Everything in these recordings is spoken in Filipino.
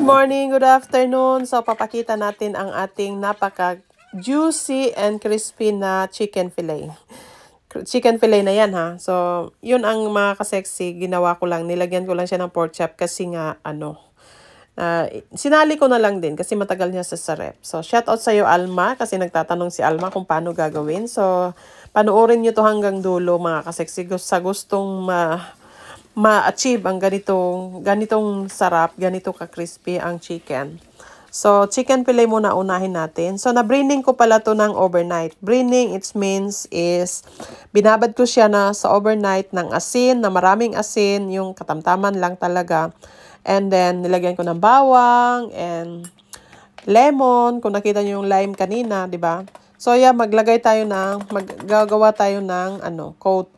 morning, good afternoon. So, papakita natin ang ating napaka-juicy and crispy na chicken fillet. Chicken fillet na yan, ha. So, yun ang mga kasexy. Ginawa ko lang. Nilagyan ko lang siya ng pork chop kasi nga, sinali ko na lang din kasi matagal niya sa rep. So, shout out sa'yo, Alma, kasi nagtatanong si Alma kung paano gagawin. So, panoorin nyo to hanggang dulo, mga kasexy. Sa gustong ma-achieve ang ganitong sarap, ganito ka-crispy ang chicken. So, chicken fillet muna unahin natin. So, na-braining ko pala to ng overnight. Braining, it means is, binabad ko siya na sa overnight ng asin, na maraming asin, yung katamtaman lang talaga. And then, nilagyan ko ng bawang and lemon. Kung nakita nyo yung lime kanina, di ba? So, yeah, maggagawa tayo ng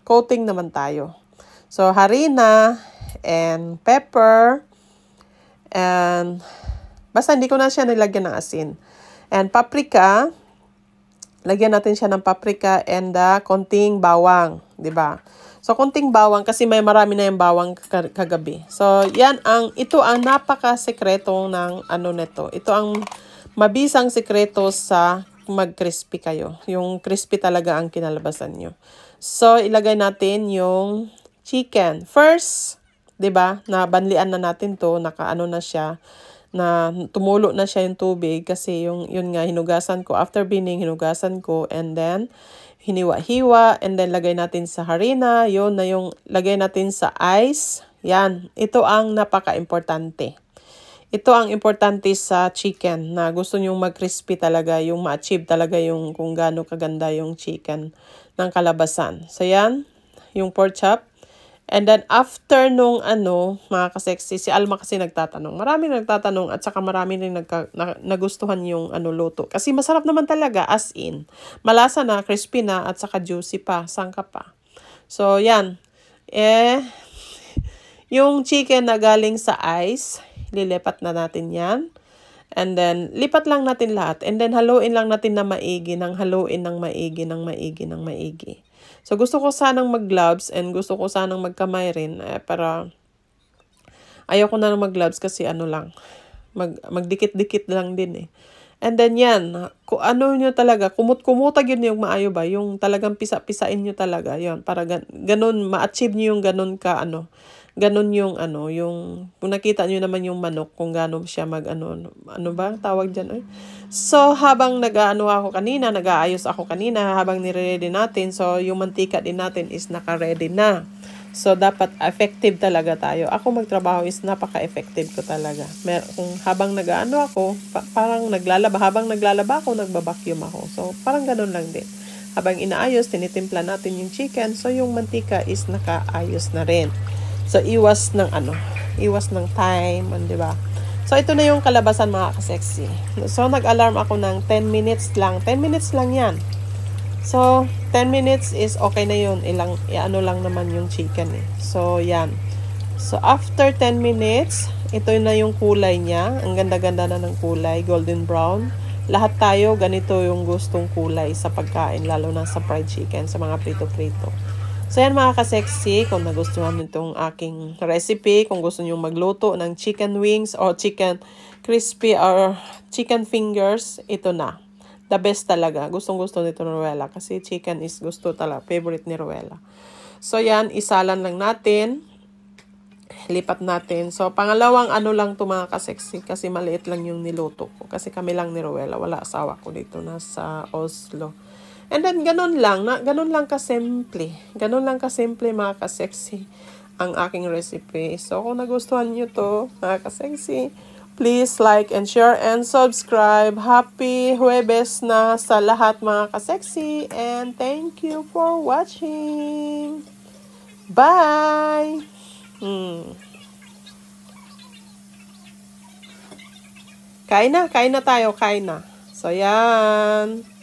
coating naman tayo. So, harina and pepper and basta hindi ko na siya nilagyan ng asin. And paprika, lagyan natin siya ng paprika and konting bawang, 'di ba? So, konting bawang kasi may marami na yung bawang kagabi. So, ito ang napaka-sekreto ng nito. Ito ang mabisang sekreto sa mag-crispy kayo. Yung crispy talaga ang kinalabasan nyo. So, ilagay natin yung chicken. First, 'di ba? Nabanlian na natin 'to, nakaano na siya, na tumulo na siya yung tubig kasi yun nga hinugasan ko after bining, hinugasan ko and then hiniwa-hiwa and then lagay natin sa harina, yun na yung lagay natin sa ice. Yan, ito ang napaka-importante. Ito ang importante sa chicken na gusto nyong mag-crispy talaga, yung ma-achieve talaga yung kung gaano kaganda yung chicken ng kalabasan. So yan, yung pork chop. And then, after nung mga kasexy, si Alma kasi nagtatanong. Maraming nagtatanong at saka maraming rin nagustuhan yung luto. Kasi masarap naman talaga, as in. Malasa na, crispy na, at saka juicy pa. Sangka pa. So, yan. Yung chicken na galing sa ice, lilipat na natin yan. And then, lipat lang natin lahat. And then, haluin lang natin na maigi, haluin ng maigi. So, gusto ko sanang mag-gloves and gusto ko sanang magkamay rin para ayoko na mag-gloves kasi magdikit-dikit lang din eh. And then yan, kung nyo talaga, kumutag yun yung maayo ba, yung talagang pisa-pisain nyo talaga, yun, para ganun, ma-achieve nyo yung ganun ganun yung yung, kung nakita nyo naman yung manok, kung gano'n siya ba tawag dyan? So, habang nag-aayos ako kanina, habang nire-ready natin, so, yung mantika din natin is naka-ready na. So, dapat effective talaga tayo. Ako magtrabaho is napaka-effective ko talaga. Kung habang parang habang naglalaba ako, nagbabacuum ako. So, parang ganun lang din. Habang inaayos, tinitimpla natin yung chicken, so, yung mantika is nakaayos na rin. So, iwas ng time, di ba? So, ito na yung kalabasan, mga kasexy. So, nag-alarm ako ng 10 minutes lang. 10 minutes lang yan. So, 10 minutes is okay na yun. Lang naman yung chicken eh. So, yan. So, after 10 minutes, ito na yung kulay niya. Ang ganda-ganda na ng kulay, golden brown. Lahat tayo, ganito yung gustong kulay sa pagkain, lalo na sa fried chicken, sa mga prito-prito. So, yan mga ka-sexy, kung nagustuhan nyo itong aking recipe, kung gusto nyo magluto ng chicken wings or chicken crispy or chicken fingers, ito na. The best talaga. Gustong-gusto nito ni Ruela kasi chicken is gusto talaga. Favorite ni Ruela. So, yan, isalan lang natin. Lipat natin. So, pangalawang lang to mga ka-sexy kasi maliit lang yung niluto ko. Kasi kami lang ni Ruela. Wala asawa ko dito nasa Oslo. And then, ganun lang kasimple. Ganun lang kasimple, mga ka-sexy, ang aking recipe. So, kung nagustuhan nyo to, mga ka-sexy, please like and share and subscribe. Happy Huwebes na sa lahat, mga ka-sexy. And thank you for watching. Bye! Kain na tayo. So, yan.